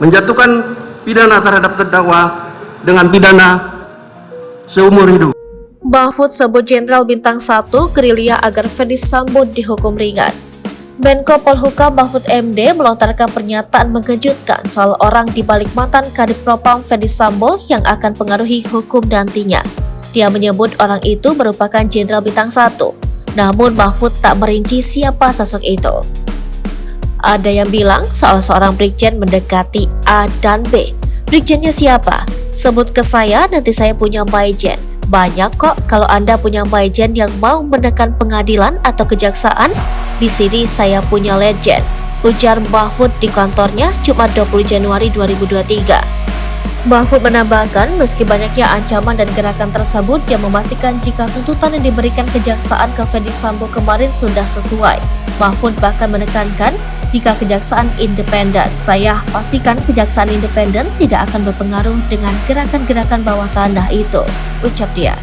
menjatuhkan pidana terhadap terdakwa dengan pidana seumur hidup. Mahfud sebut Jenderal Bintang 1 gerilya agar Ferdy Sambo dihukum ringan. Menko Polhukam Mahfud MD melontarkan pernyataan mengejutkan soal orang di balik mantan Kadif Propam Ferdy Sambo yang akan pengaruhi hukum nantinya. Dia menyebut orang itu merupakan Jenderal Bintang 1, namun Mahfud tak merinci siapa sosok itu. Ada yang bilang soal seorang Brigjen mendekati A dan B. Brigjennya siapa? Sebut ke saya, nanti saya punya Maijen. Banyak kok kalau Anda punya Maijen yang mau menekan pengadilan atau kejaksaan. Di sini saya punya legend, ujar Mahfud di kantornya Jumat 20 Januari 2023. Mahfud menambahkan meski banyaknya ancaman dan gerakan tersebut, dia memastikan jika tuntutan yang diberikan kejaksaan ke Ferdy Sambo kemarin sudah sesuai. Mahfud bahkan menekankan jika kejaksaan independen, saya pastikan kejaksaan independen tidak akan berpengaruh dengan gerakan-gerakan bawah tanah itu, ucap dia.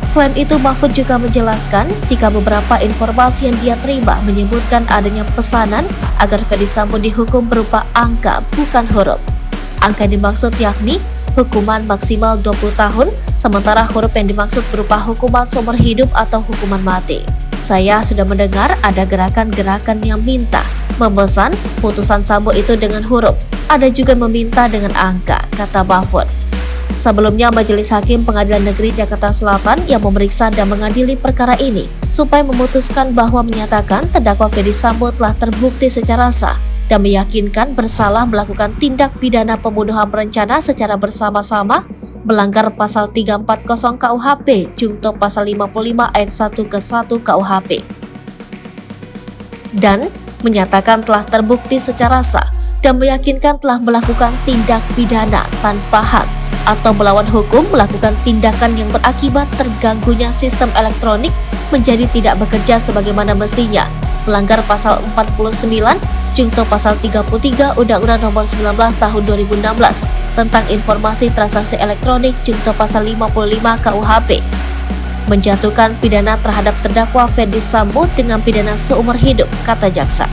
Selain itu, Mahfud juga menjelaskan jika beberapa informasi yang dia terima menyebutkan adanya pesanan agar Ferdy Sambo dihukum berupa angka bukan huruf. Angka yang dimaksud yakni hukuman maksimal 20 tahun, sementara huruf yang dimaksud berupa hukuman seumur hidup atau hukuman mati. Saya sudah mendengar ada gerakan-gerakan yang minta, memesan putusan Sambo itu dengan huruf, ada juga meminta dengan angka, kata Mahfud. Sebelumnya, Majelis Hakim Pengadilan Negeri Jakarta Selatan yang memeriksa dan mengadili perkara ini supaya memutuskan bahwa menyatakan terdakwa Ferdy Sambo telah terbukti secara sah dan meyakinkan bersalah melakukan tindak pidana pembunuhan berencana secara bersama-sama melanggar pasal 340 KUHP junto pasal 55 ayat 1 ke 1 KUHP dan menyatakan telah terbukti secara sah dan meyakinkan telah melakukan tindak pidana tanpa hak atau melawan hukum, melakukan tindakan yang berakibat terganggunya sistem elektronik menjadi tidak bekerja sebagaimana mestinya, melanggar pasal 49 junto pasal 33 Undang-Undang Nomor 19 Tahun 2016 tentang informasi transaksi elektronik junto pasal 55 KUHP, menjatuhkan pidana terhadap terdakwa Ferdy Sambo dengan pidana seumur hidup, kata jaksa.